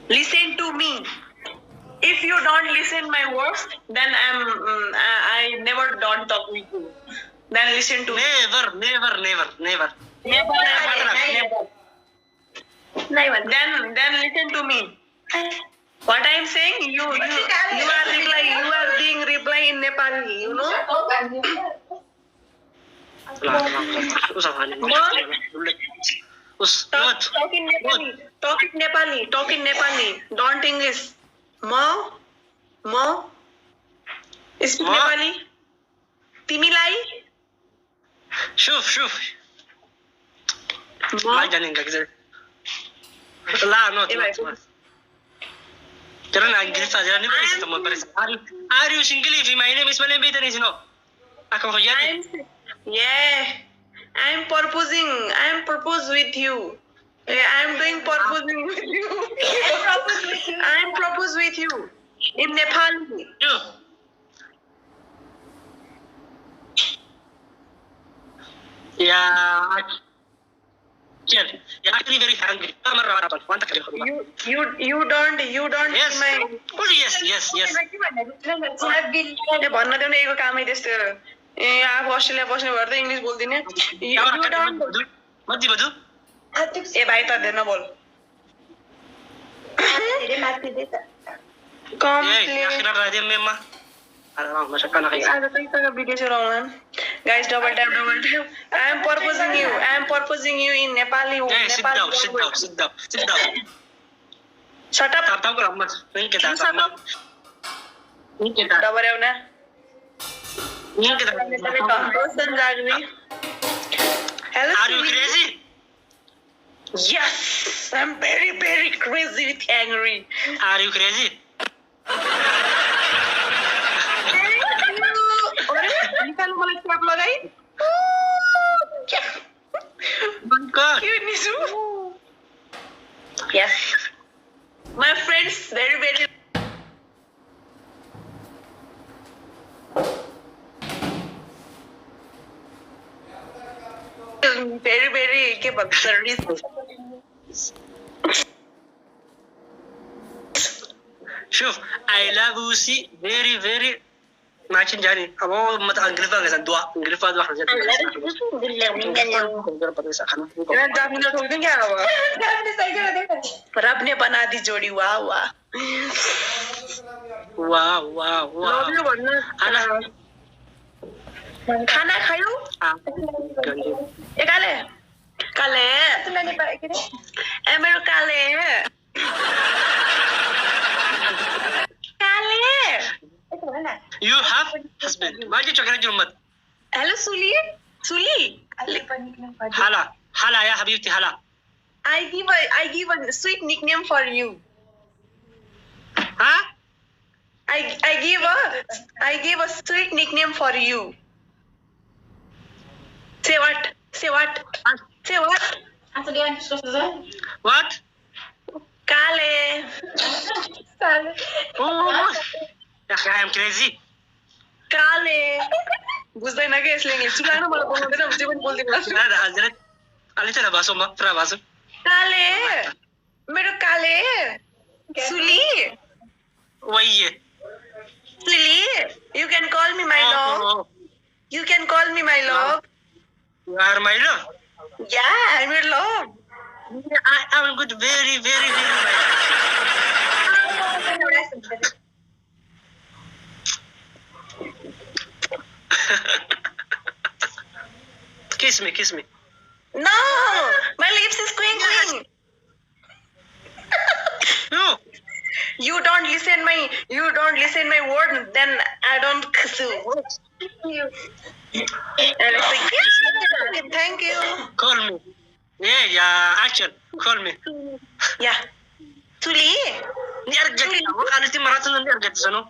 Listen to me. If you don't listen my words, then I never don't talk with you. Then listen to me. Never. Never. Then listen to me. What I'm saying, you are being reply in Nepali, you know? Talk in Nepali. Talk in Nepali. Don't English. Mo. Speak Nepali. तिमीलाई شوف ما جانين كذا لا نوت ترى أنا إنجليزي أجاني بس تمام بس are you single if my name is Malay better is no aku hujat yeah I'm propose with you I'm doing proposing with you I'm propose with you in Nepali yeah you're actually very hungry. You don't yes. my Oh yes. भन्न देऊ न यको कामै त्यस्तो ए आफू अस्ट्रेलिया बस्ने भएर त इङ्ग्लिस बोल्दिने ए भाइ त धेरै नबोल Guys, double tap. I am proposing you in Nepali. Hey, sit down. Shut up. Double na. Hello. Are you crazy? Yes, I'm very, very crazy with angry. Are you crazy? Yes. My friends, very, very شوف I love you see very very ماشي جاني أبغى مت أنجليفا كذا دوا أنجليفا دوا حاجة रब ने बना दी जोड़ी वाह खाना खायो ए काले ए मेरो काले You have husband माजी चक्कर जुम्मत Hello Suleen هلا يا حبيبتي هلا I give a sweet nickname for you. Huh? I give a sweet nickname for you. Say what? What? Kale. Oh, I am crazy. Kale. बुझ्दैन के यसले इंग्लिश सुनाउन मलाई बोल्दैन हुन्छ पनि बोल्दिन सुनादा हजुर अलि चाहिँ भाषामा पुरा भाषा काले मेरो काले सुली वही सुली you can call me my love you can call me my love you are my love yeah I'm your love I am good very very Kiss me. No, my lips is twinkling. No. You don't listen my word, then I don't kiss you. And it's like, yeah, thank you. Call me. Yeah, action. Call me. Yeah. Suli. Ni arjati na. Ano ti maraton ni arjati sa no?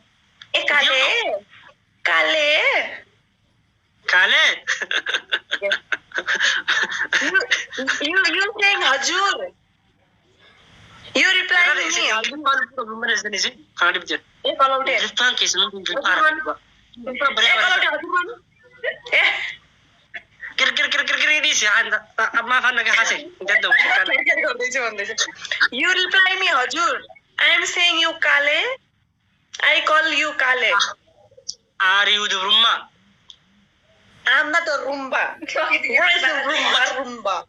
Kale. You saying Hajur. You reply to me. You reply me Hajur. I am saying you Kale. I call you Kale. Are you the Rumma? I'm not a Roomba. Where is the Roomba? Roomba.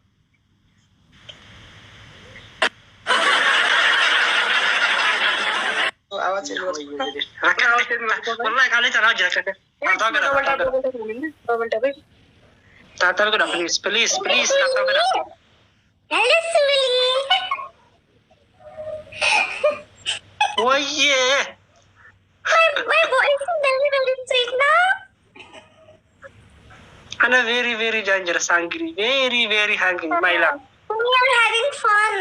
आवाज والله قال انت راجل كده تعال كده بليز بليز بليز تعال كده Hello, Suleen. ويه My voice is a little sweet now. انا very dangerous hungry very hungry my love We are having fun.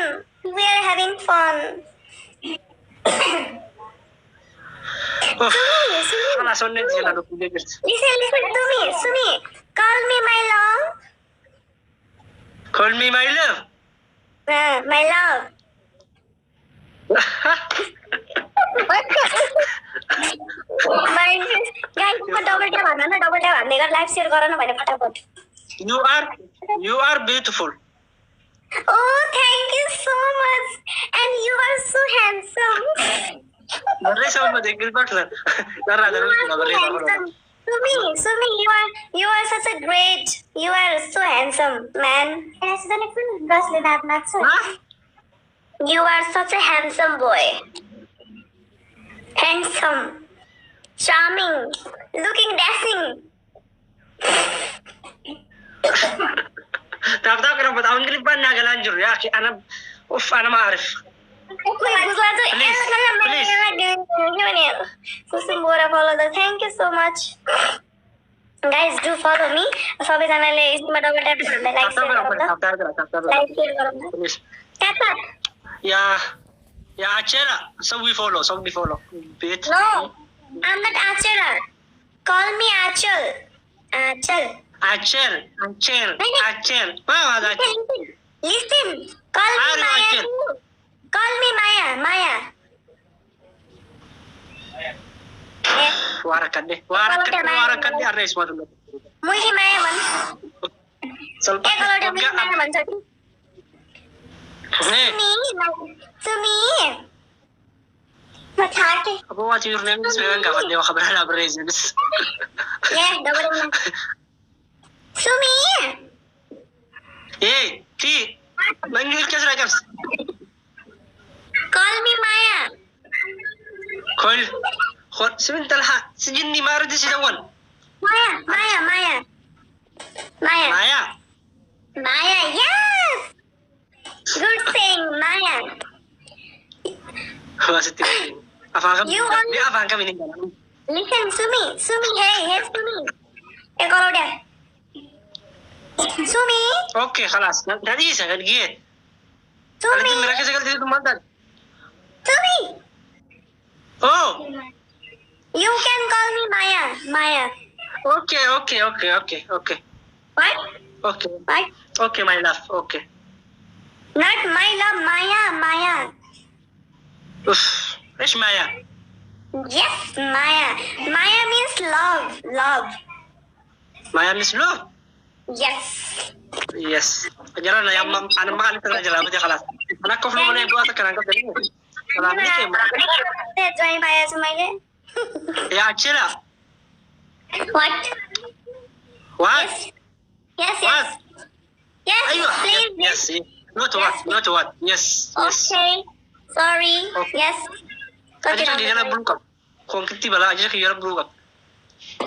We are having fun. خلاص وننت يلا Listen to me, Sumi. Call me my love. call me my love My love. Guys, double tap हान्नु गरेर live share गर न भने फटाफट. you are beautiful Oh, thank you so much. And you are so handsome. Barresa uma de gilbert darra Sumi, you are such a great. You are so handsome, man. You are such a handsome boy. Handsome, charming, looking dashing. تعرف انا بتعاون قلب انا قلانجر يا اخي انا انا ما اعرف Thank you so much. Guys, do follow me. सबैजनाले यसमा double tap गर्दै like share गर्नु. या Achera so we follow bit No, I'm not Achera. Call me Achal. Achal. Achel wow that Listen. Call me Maya. Call me Maya. वारकड्डे arrange मार्नु मुही माया भन्. ಸ್ವಲ್ಪ एकलौटे मुही माया भन्छ कि. Sumi. म थाके. अब what your name is Vegan भन्ने खबर arrange बस डबल Sumi. ए ती मंगल कैसे राजस Call me Maya. خل سمنت لها سجني ما ردش الاول Maya. Yes. Good thing, Maya. هو ستي افهم You want- ليه افهم كم من Listen, Sumi, hey, Sumi. एकलौटे. Sumi. اوكي خلاص هذه سهل جيت Sumi. انا مركز قلت لكم ما Sumi. اوه You can call me Maya. اوكي What? اوكي my love اوكي Not my love, Maya. اوف ايش مايا Yes, Maya. Maya means love. مايا مش لو Yes. جرى يا مام انا ما قلت انا جرى بدي خلاص انا كفر ولا يبغى اتكلم كلام ليك Join Maya to my يا Achera What? what Yes. What? Yes, please. yes not what yes Okay. Sorry. Okay. Yes. अझै ढिला ब्लुकअप कति बेला अझै खिएर ब्लुकअप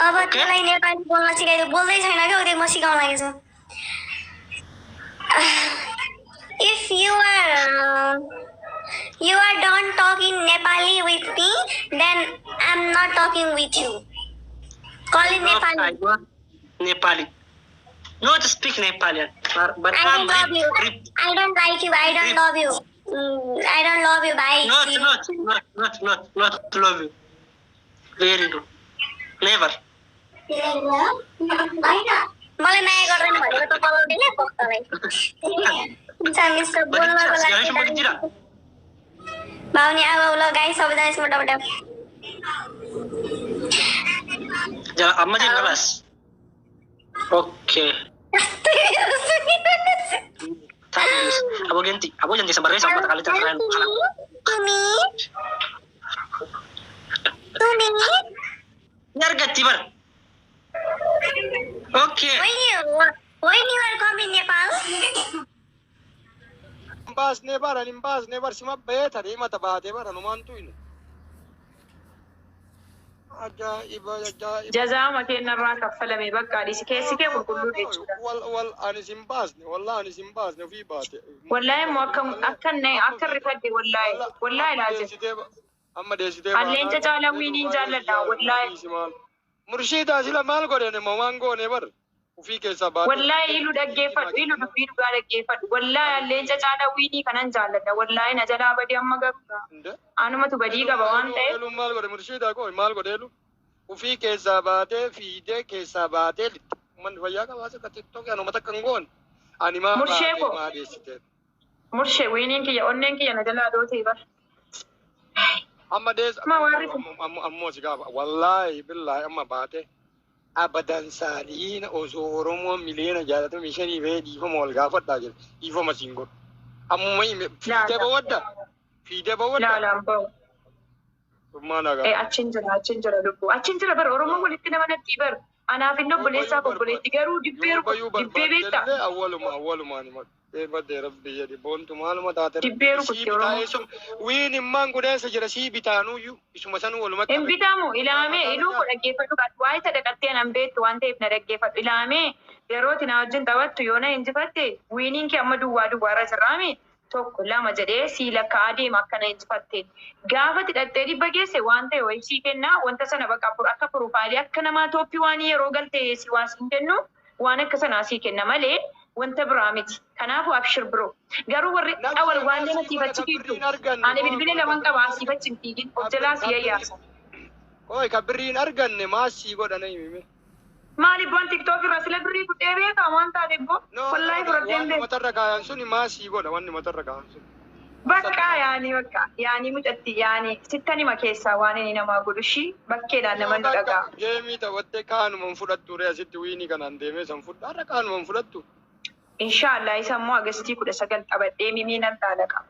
अब त्यसलाई नेपाली बोल्न सिकाइदियो बोल्दै छैन क्या उदय म सिकाउन लागेछु If you are done talking Nepali with me, then I'm not talking with you. Call in Nepali. Nepali not speak Nepali but I don't love you. I don't like you. I don't love you. I don't love you. Bye. not love you very good never मलाई माया गर्दैन भनेको त पलाउँदैन पक्कालाई बोल्नको लागि बाउनी अब ल गाई सबैजना यसमा डबल अम्मा चाहिँ गलास ओके अब ganti sebenarnya sama kali terkeren Sumi Suleen. Yargatti bar. Okay. When you are coming Nepal? Bas never sima better mata baate bara numantu inu. Ajaib. Jazama kenna irraa kaffalame bakka dhisi keessi kee qulqulluu jechuudha. Wal ani simbasne wallahi ani simbasne fi baate. Wallahi mo akka rifadde wallahi laazim. Amma deesite Alleenca caalaa wiiniin jaalladha wallahi. Murshida sila maal godhene mo mango ne bar. Ufi keessa baate. Wallahi ilu dhaggeeffadhu ilu dubbii dhugaa dhaggeeffadhu. Wallahi alleenca caalaa wiinii kanan jaalladha. Wallahi na jalaa badii amma gabba. Anumatu badii qaba waan ta'eef. Elu maal godhe murshida ko maal godhe elu. Ufi keessa baate fiide keessa baate man fayyaa qabaase ka TikTok anu mata kangoon. Ani ma Murshee ko. ma deesite. Murshee wiiniin kiyya onneen kiyya na jalaa dootee bar. Amma dees Ma warri ammoo si gaafa wallahi billahi amma baate abadan saaliina osoo Oromoo miliyoona 65 bee dhiifama wal gaafadhaa jira dhiifama siin godhu amma fiidee bawadda laalaan bahu. maal agaa Achiin jira lubbuu. Achiin jira bar Oromoo walitti nama natti bar. Anaaf inni obboleessaaf obboleetti garuu dibbee beektaa. awwalumaan badee rabbi jedhi boontu maaluma taate Dibbee rukutti Oromoo. wiin immaan gudeessa jira sii bitaanuyyuu isuma sanuu walumatti Hin bitamu ilaamee iluu ko dhaggeeffadhu qabu. Waa'ee sadaqattee nan beektu waan ta'eef na dhaggeeffadhu. Ilaamee yerooti na wajjin taphattu yoo na injifatte wiiniin kee amma duwwaa irra jirraame tokko lama jedhee sii lakkaa'aa deema akka na injifatte. Gaafa hidhattee dhibba geesse waan ta'e wayii sii kennaa wanta sana bakka akka purufaayilii akka namaa tooppii waan yeroo galtee si waan siin kennu waan akka sanaa sii kenna malee wanta biraa miti. Kanaafuu abshir biroo. Garuu warri awwal waan nama siifachi fiiddu. Ani bilbila lamaan qaba siifachi hin fiigin of jalaa si yayyaasa. Oi ka birriin arganne maasii godhana himime. Maaliif waan TikTok irraa sila birrii kutee beekaa waan taate boo? Wallahi fudhateen wanni beeku. matarra kaayan suni maasii godha wanni matarra kaayan suni. Bakka yaani mucatti yaani sittani ma keessaa waan inni namaa godhu shi bakkeedhaan nama nu dhagaa. Geemii taphattee kaanuma fudhattu ree asitti wiinii kanaan deemee san fudhaa har'a kaanuma fudhattu. Inshallah isa immoo Agastii 19 qabadhee mimii nan taalaqa.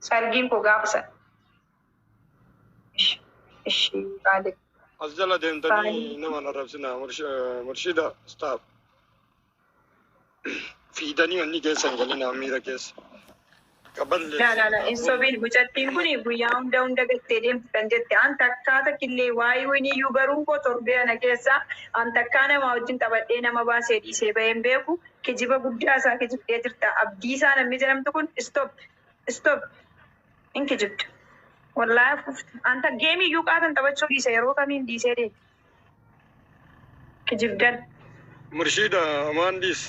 Sargiin koo gaafsan. Ishi baale. As jala deemtanii nama arrabsinaa murshida staaf. Fiidanii wanni keessan galinaa miira keessa. La. Insobiin mucattiin kuni guyyaa hunda gattee deemtu kan jette an takkaata killee waa'ee wayniyyuu baruun koo torbee ana keessa an takkaa nama wajjin taphadhee nama baasee dhiisee baheen beeku kijiba guddaa isaa kijibdee jirta. Abdii isaa namni jedhamtu kun stop in kijibdu. Wallaahi anta geemiyyuu qaatan taphachuu dhiise yeroo kamiin dhiisee deemu. Kijibdan. Murshida amaan dhiis.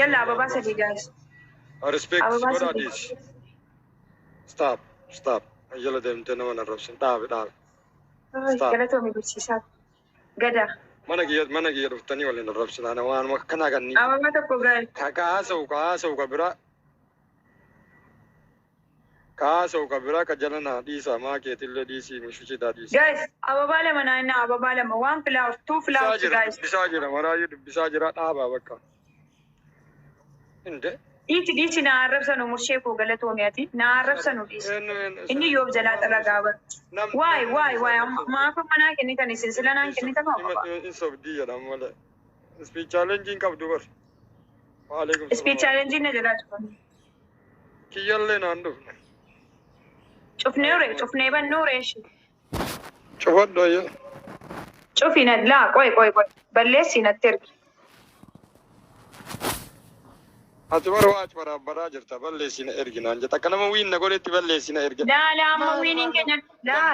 Yalla ababaa sadii gaas. Respect what are these? Stop. Jala deemtee nama arrabsin dhaabe. Stop. Galatoomii barsiisaa. Gadaa. Mana kiyya dhuftanii waliin arrabsinaa nama waanuma kanaa ganni. Ababaa tokko gaari. Kaasa'u ka biraa ka jala naa dhiisa maa keetillee dhiisii mishuchitaa dhiisa. Guys, ababaa lama naannaa ababaa lama waan flower two flowers guys. Dubbisaa jira maraayyuu dubbisaa jira dhaabaa bakka. Inde. Dhiisi na arrabsanu murshee koo galatoomiyaati. Na arrabsanu dhiisi. Inni yoo jalaa xalagaa bar. Waay maafa manaa kennitan isin sila naan kennitan moo qaba? Insobdii jedhama malee. Speech challenge qabdu bar. Waalaikum salaam. Speech challenge na jalaa cufan. Kiyyallee naan dhufne. Cufnee bannuure shi. Cufadhu ayya. Cufina laa qoy. Balleessi natti ergi. Ati bara baraabbaraa jirta balleessina erginaan jetta akka nama wiinna godhetti balleessina erga. Laa amma wiiniin keenya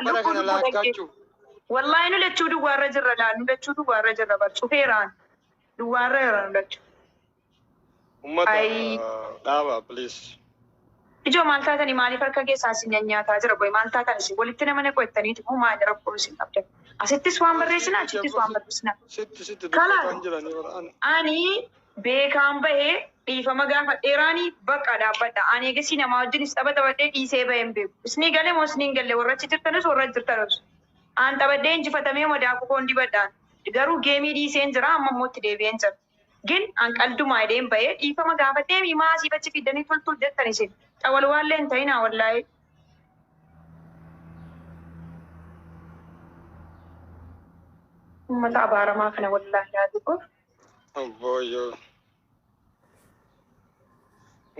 lukkuu dhaggeessu. Wallaahi nu lachuu duwwaarra jirra bar cufeeraan duwwaarra jirra nu lachuu. Ummata dhaaba please. Ijoo maal taatanii maaliif harka keessaa isin nyaataa jira boy maal taatan isin walitti nama na qo'attaniitu moo maal rakkoo isin qabdan. Asittis waan barreessinaa achittis waan barreessinaa. Sitti dubbataan jiranii waraan. Ani beekaan bahee dhiifama gaafa dheeraanii bakka dhaabbadha. Ani eegasii namaa wajjinis taphatee dhiisee baheen beeku. Isni galee moo isni hin galle warra achi jirtanis warra jirtanis. Aan taphadhee injifatamee madaaku koon dibadhaan. Garuu geemii dhiiseen jira amma immootti deebi'een jira. Gin an qaldumaa edeen bahee dhiifama gaafatee mimaa asii bachi fidanii toltuu jettan isin. Xawal waallee hin ta'inaa wallaahi. Ummata abaaramaa kana wallaahi yaadu qof. Abboyyoo.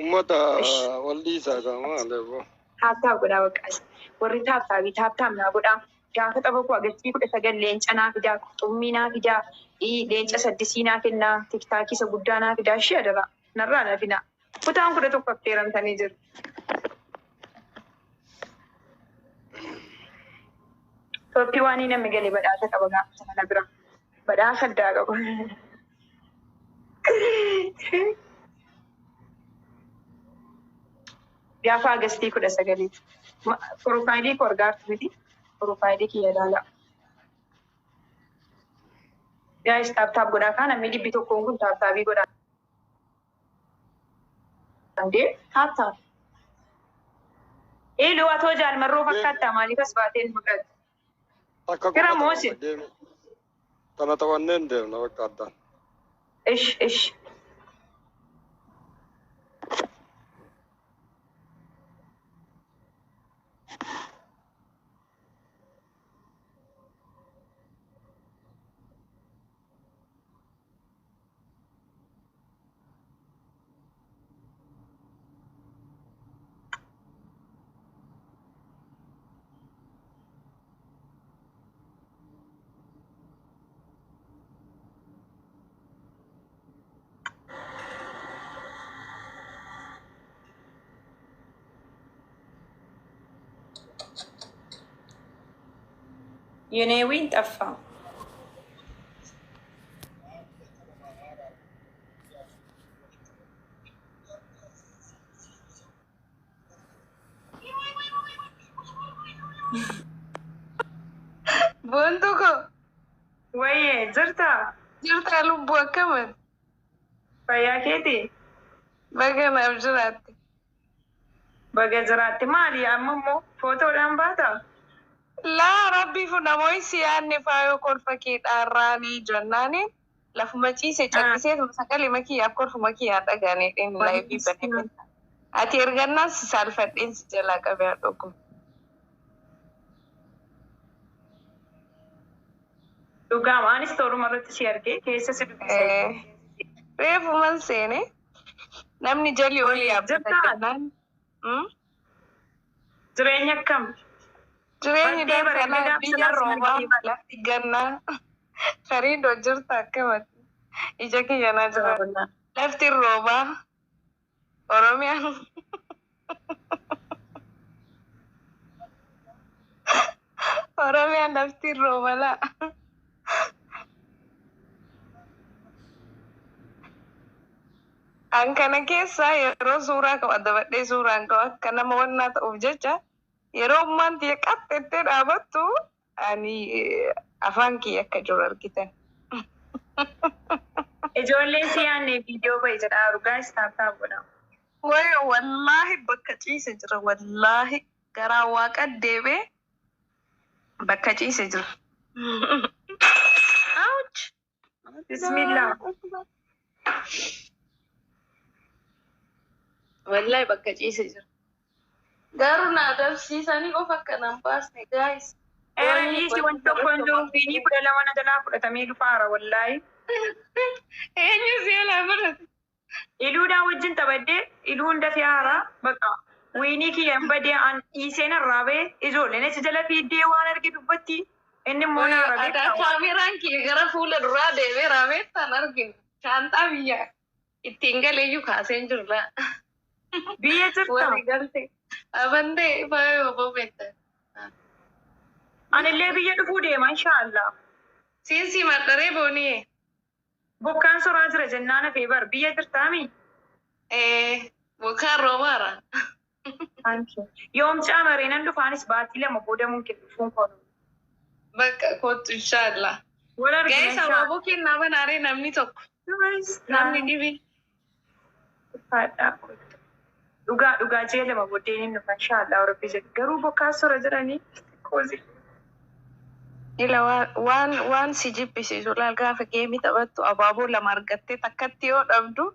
Ummata walliisaa qaamaa leebo. Taaptaa godhaa baqqaas. Warri taaptaa naa godhaa. Gaafa xaba koo agartii 19 leenca naa fidaa, qurxummii naa fidaa, leenca 8 naa kennaa, tiktaakii isa guddaa naa fidaa, ishee adara. Narraa na finaa. Kutaan 11 affeeramtanii jiru. Toppii waan inni namni galee badhaasa qaba gaafa sana bira. Badhaasa addaa qaba. Gaafa agastii 19. Profaayilii koo argaartu miti. Profaayilii kiyya ilaala. Gaayis taaptaap godhaa kaan namni dhibbi tokkoon kun taaptaabii godhaa. Taaptaap. Eeloo atoo jaalmarroo fakkaattaa maaliif as baateen mul'atu? Kira moosi. Kana tawanneen deemna bakka addaan. Ish. የኔዊን ጠፋ። ቦንቶኮ ወይ ጅርታ ሉቡ አከመን ፈያኬቲ በገና ጅራቲ ማሊ አመሞ ፎቶ ዳንባታ La rabbi funamoy siyaanne faayo kolfakee dhaarraanii jennaani lafuma ciise caqqisee saqali makii akkorfuma kiyyaa dhagaanii dheeni laayifii banee ati ergannaan saalfadheen si jalaa qabee dhugum. Dhugaa maanis tooruma irratti si argee keessa si dubbisee. Reefuman seene namni jalli olii yaabbata jennaan. Jireenya akkam? Jireenya darbaa biyya roobaa lafti gannaa fariidoo jirta akkamatti ija kiyya na jira lafti roobaa Oromiyaan lafti roobala an kana keessaa yeroo suuraa qabu adda badhee suuraan qabu akka nama wannaa ta'uuf jecha yeroo ummaan tiyya qaxxettee dhaabattu ani afaan kiyya akka jiru argitan. Ijoolleen si yaanne viidiyoo bahe jedhaa dhugaa istaaftaa godha. Wayi wallaahi bakka ciise jira wallaahi garaa waaqa deebee bakka ciise jira. Ouch! Bismillah. Wallahi bakka ciise jira. Garuu na adabsiisanii qofa akkanaan baasne guys. Eeraniisi wanti tokko hin jiru fiinii 12 na jalaa fudhatamee dhufaara wallaahi. Eenyu seelaa fudhate? Iluudhaan wajjin taphadhee iluun dafee haaraa bakka wiinii kiyya hin badee an dhiiseen irraa ba'e ijoolleen achi jala fiiddee waan arge dubbatti inni immoo na arge. Adda kaameraan kiyya gara fuula duraa deemee raameettaan arginu shaanxaa biyya ittiin galeeyyuu kaaseen jirra. Biyya jirta? Warri galte. Abandee baay'ee bobeetta. Anillee biyya dhufuu deema inshaallah. Siinsi maddaree boonii. Bokkaan soraa jira jennaan hafee bar biyya jirtaami? Bokkaan roobaara. Yoom caamaree nan dhufaanis baatii 2 boodamuun dhufuun koonu. Bakka kootu inshaallah. Ga'ee sababuu kennaa banaaree namni tokko. Namni dhibi. Dhugaa jeelama booddeen hin dhufa inshaallah rabbi jedhu garuu bokkaan sora jiranii koozii. Ila waan si jibbisiisu laal gaafa geemii taphattu abaaboo 2 argattee takkatti yoo dhabdu